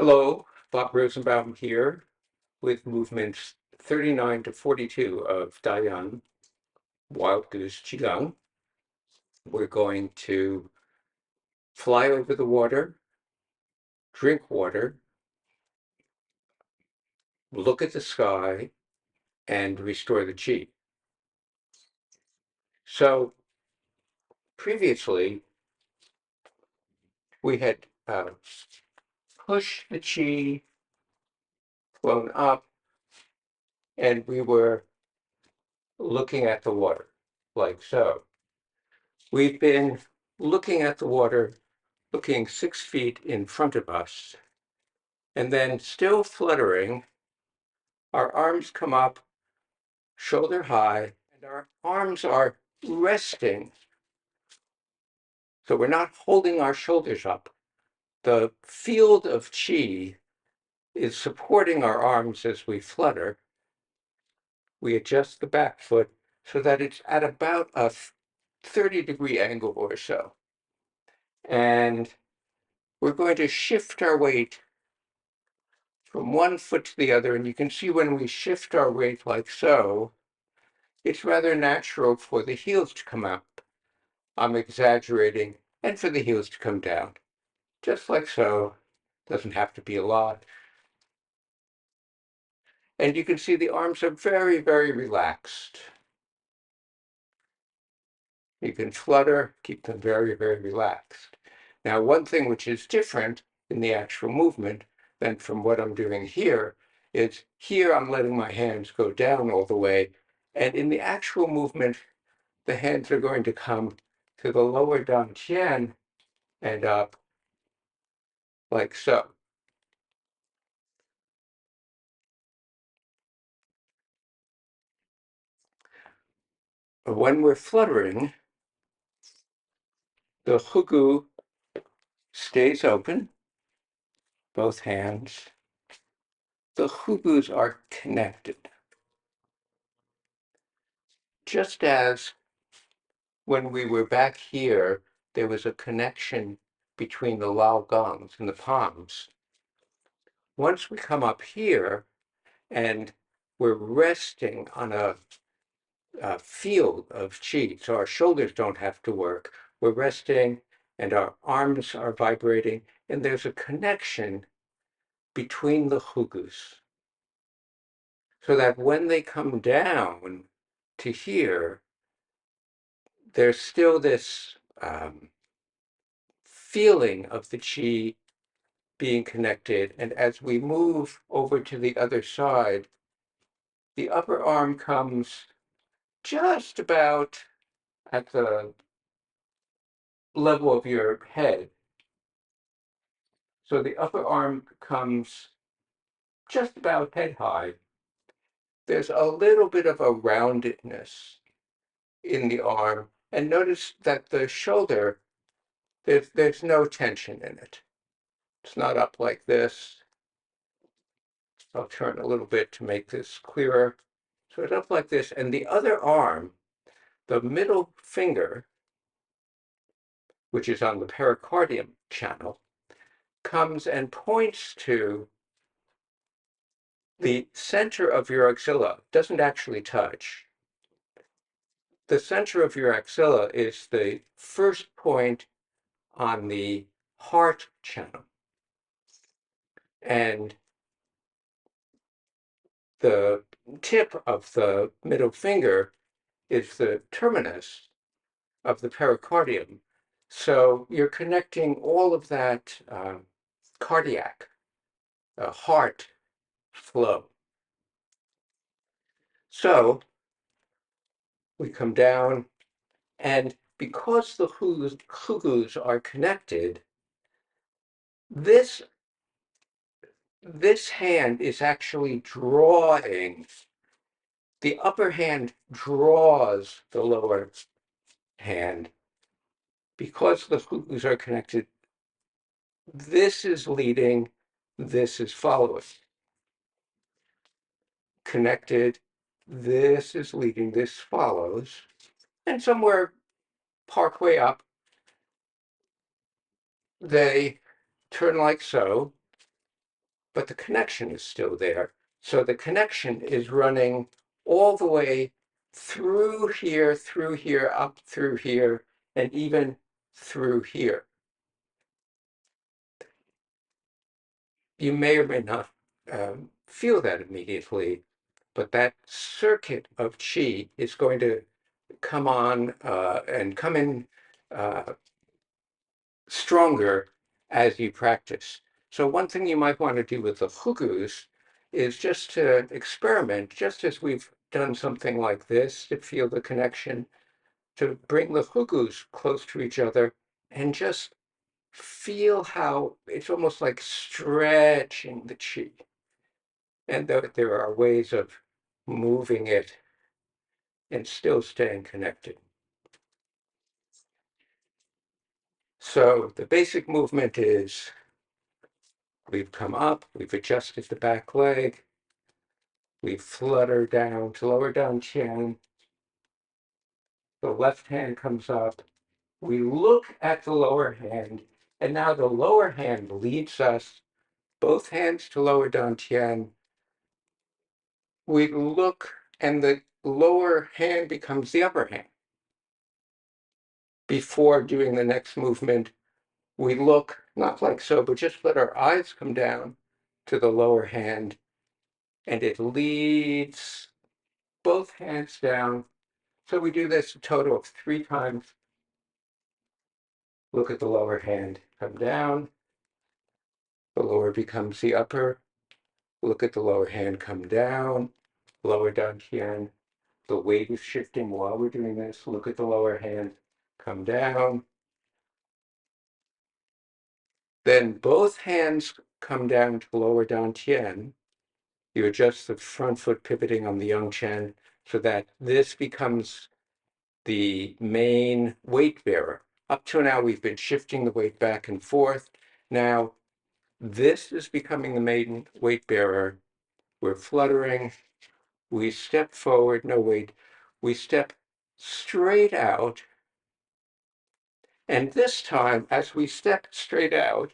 Hello, Bob Rosenbaum here with movements 39 to 42 of Dayan, Wild Goose Qigong. We're going to fly over the water, drink water, look at the sky, and restore the chi. So previously, we had pushed the chi, flown up, and we were looking at the water, like so. We've been looking at the water, looking 6 feet in front of us, and then still fluttering, our arms come up shoulder high, and our arms are resting. So we're not holding our shoulders up. The field of chi is supporting our arms as we flutter. We adjust the back foot so that it's at about a 30-degree angle or so. And we're going to shift our weight from one foot to the other. And you can see when we shift our weight like so, it's rather natural for the heels to come up. I'm exaggerating, and for the heels to come down, just like so. Doesn't have to be a lot. And you can see the arms are very, very relaxed. You can flutter, keep them very, very relaxed. Now, one thing which is different in the actual movement than from what I'm doing here is here I'm letting my hands go down all the way. And in the actual movement, the hands are going to come to the lower dantian and up like so. When we're fluttering, the hugu stays open, both hands. The hugus are connected. Just as when we were back here, there was a connection between the lao gongs and the palms. Once we come up here and we're resting on a field of chi, so our shoulders don't have to work. We're resting and our arms are vibrating, and there's a connection between the hugus. So that when they come down to here, there's still this feeling of the chi being connected. And as we move over to the other side, the upper arm comes just about at the level of your head. So the upper arm comes just about head high. There's a little bit of a roundedness in the arm. And notice that the shoulder, there's no tension in it. It's not up like this. I'll turn a little bit to make this clearer. So it's up like this. And the other arm, the middle finger, which is on the pericardium channel, comes and points to the center of your axilla. Doesn't actually touch. The center of your axilla is the first point on the heart channel. And the tip of the middle finger is the terminus of the pericardium. So you're connecting all of that cardiac, heart flow. So we come down, and because the hugus are connected, this hand is actually drawing. The upper hand draws the lower hand. Because the hugus are connected, this is leading, this is following. Connected, this is leading, this follows. And somewhere partway up, they turn like so, but the connection is still there. So the connection is running all the way through here, up through here, and even through here. You may or may not feel that immediately, but that circuit of qi is going to come on and come in stronger as you practice. So one thing you might want to do with the hugus is just to experiment, just as we've done something like this to feel the connection, to bring the hugus close to each other and just feel how it's almost like stretching the qi. And there are ways of moving it and still staying connected. So the basic movement is we've come up, we've adjusted the back leg, we flutter down to lower down chin, the left hand comes up, we look at the lower hand, and now the lower hand leads us, both hands to lower down chin. We look, and the lower hand becomes the upper hand. Before doing the next movement, we look, not like so, but just let our eyes come down to the lower hand, and it leads both hands down. So we do this a total of 3 times. Look at the lower hand, come down. The lower becomes the upper. Look at the lower hand, come down. Lower down chin. The weight is shifting while we're doing this. Look at the lower hand, come down. Then both hands come down to lower down chin. You adjust the front foot pivoting on the young chin so that this becomes the main weight bearer. Up to now, we've been shifting the weight back and forth. Now, this is becoming the main weight bearer. We're fluttering. We step forward, no weight. We step straight out. And this time, as we step straight out,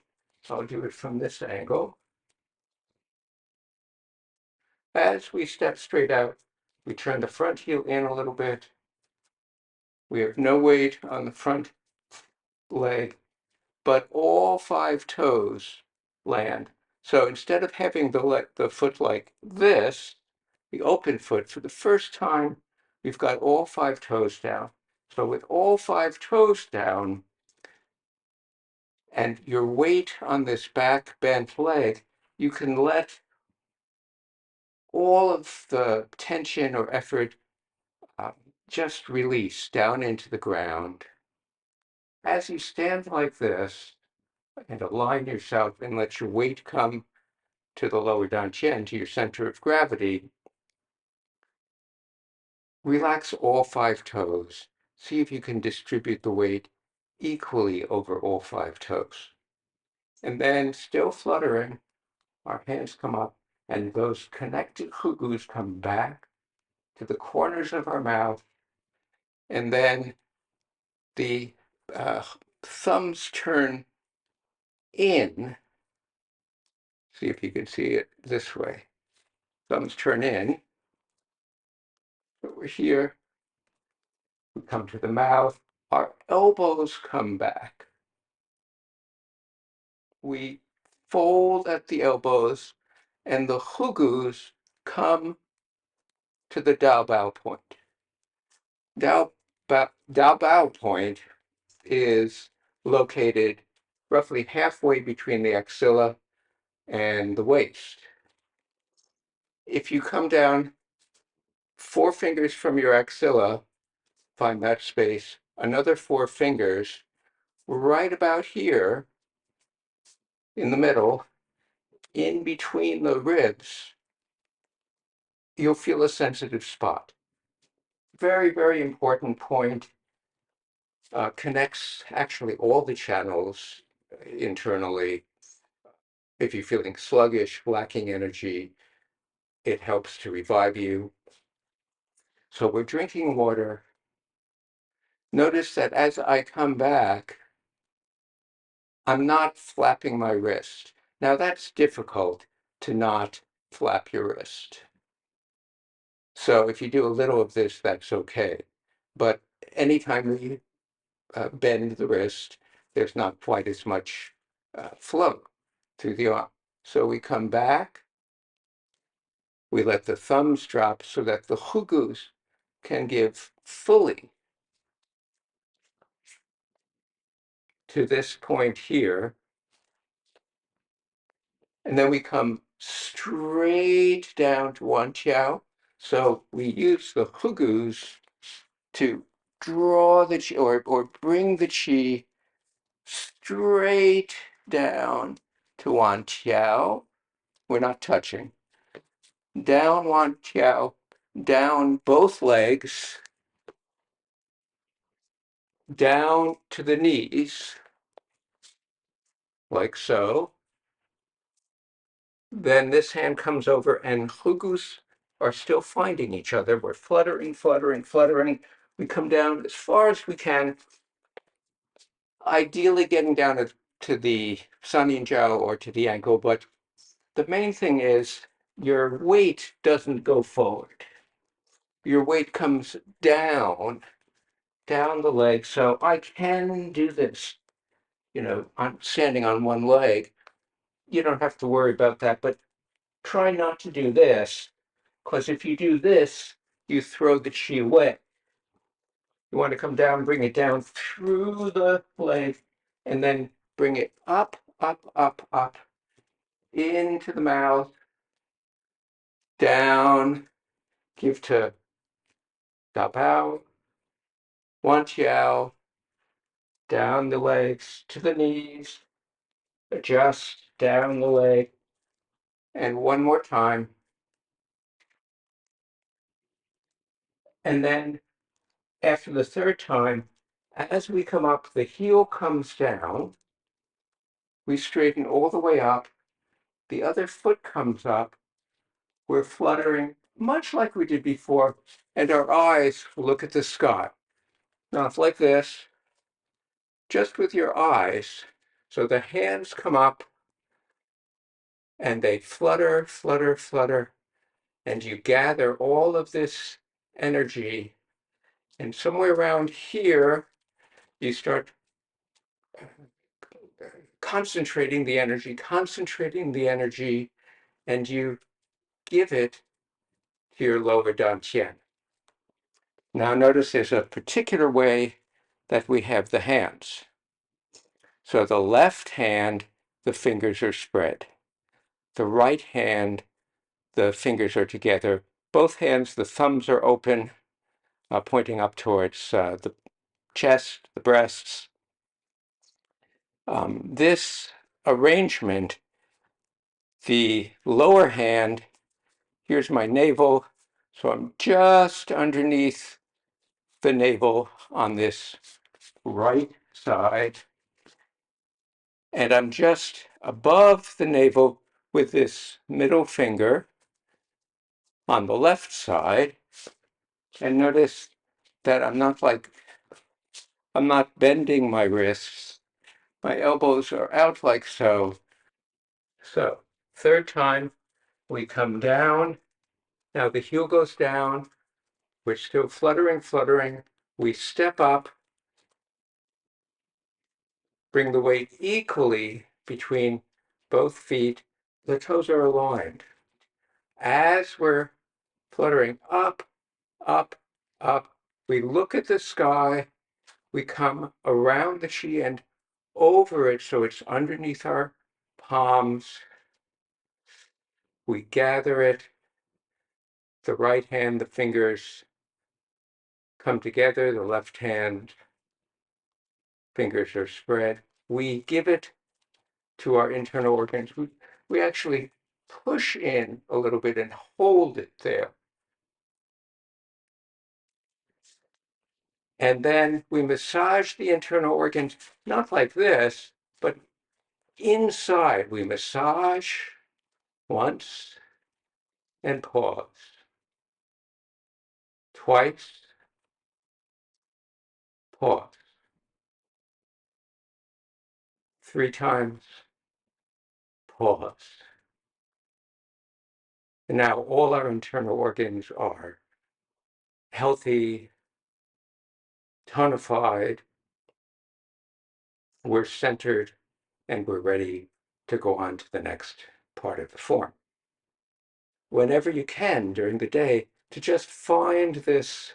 I'll do it from this angle. As we step straight out, we turn the front heel in a little bit. We have no weight on the front leg, but all 5 toes land. So instead of having the foot like this, the open foot, for the first time, we've got all 5 toes down. So with all 5 toes down and your weight on this back bent leg, you can let all of the tension or effort just release down into the ground. As you stand like this and align yourself and let your weight come to the lower down chin, to your center of gravity, relax all 5 toes. See if you can distribute the weight equally over all 5 toes. And then, still fluttering, our hands come up and those connected hugus come back to the corners of our mouth. And then the thumbs turn in. See if you can see it this way. Thumbs turn in. Over here, we come to the mouth. Our elbows come back. We fold at the elbows, and the hugus come to the Dao Bao point. Dao Bao point is located roughly halfway between the axilla and the waist. If you come down 4 fingers from your axilla, find that space, another 4 fingers, right about here in the middle, in between the ribs, you'll feel a sensitive spot. Very, very important point. Connects actually all the channels internally. If you're feeling sluggish, lacking energy, it helps to revive you. So we're drinking water. Notice that as I come back, I'm not flapping my wrist. Now that's difficult to not flap your wrist. So if you do a little of this, that's okay. But anytime we bend the wrist, there's not quite as much flow through the arm. So we come back, we let the thumbs drop so that the hugus can give fully to this point here. And then we come straight down to Wan Tiao. So we use the hugus to draw the chi or bring the chi straight down to Wan Tiao. We're not touching. Down Wan Tiao, down both legs, down to the knees, like so. Then this hand comes over and hugus are still finding each other. We're fluttering, fluttering, fluttering. We come down as far as we can, ideally getting down to the Sanyin Jiao or to the ankle, but the main thing is your weight doesn't go forward. Your weight comes down the leg. So I can do this, I'm standing on one leg. You don't have to worry about that, but try not to do this, because if you do this, you throw the chi away. You want to come down, bring it down through the leg, and then bring it up, up, up, up, into the mouth, down, give to da bao, wan tiao, down the legs to the knees, adjust down the leg, and one more time. And then after the third time, as we come up, the heel comes down, we straighten all the way up, the other foot comes up, we're fluttering, much like we did before, and our eyes look at the sky. Now it's like this, just with your eyes. So the hands come up, and they flutter, flutter, flutter, and you gather all of this energy, and somewhere around here, you start concentrating the energy, and you give it to your lower dantian. Now notice there's a particular way that we have the hands. So the left hand, the fingers are spread. The right hand, the fingers are together. Both hands, the thumbs are open, pointing up towards the chest, the breasts. This arrangement, the lower hand, here's my navel, so I'm just underneath the navel on this right side, and I'm just above the navel with this middle finger on the left side. And notice that I'm not bending my wrists. My elbows are out like so. So, third time, we come down. Now the heel goes down. We're still fluttering, fluttering. We step up, bring the weight equally between both feet. The toes are aligned. As we're fluttering up, up, up, we look at the sky. We come around the chi and over it so it's underneath our palms. We gather it. The right hand, the fingers come together. The left hand, fingers are spread. We give it to our internal organs. We actually push in a little bit and hold it there. And then we massage the internal organs, not like this, but inside. We massage once and pause. Twice, pause. Three times, pause. And now all our internal organs are healthy, tonified, we're centered, and we're ready to go on to the next part of the form. Whenever you can during the day, to just find this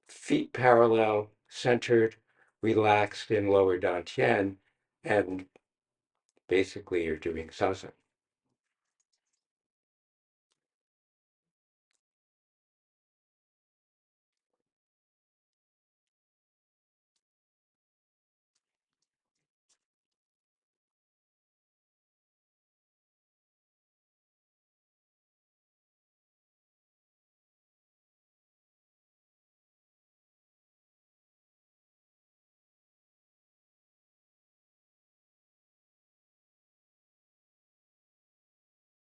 feet parallel, centered, relaxed in lower dantian, and basically you're doing zazen.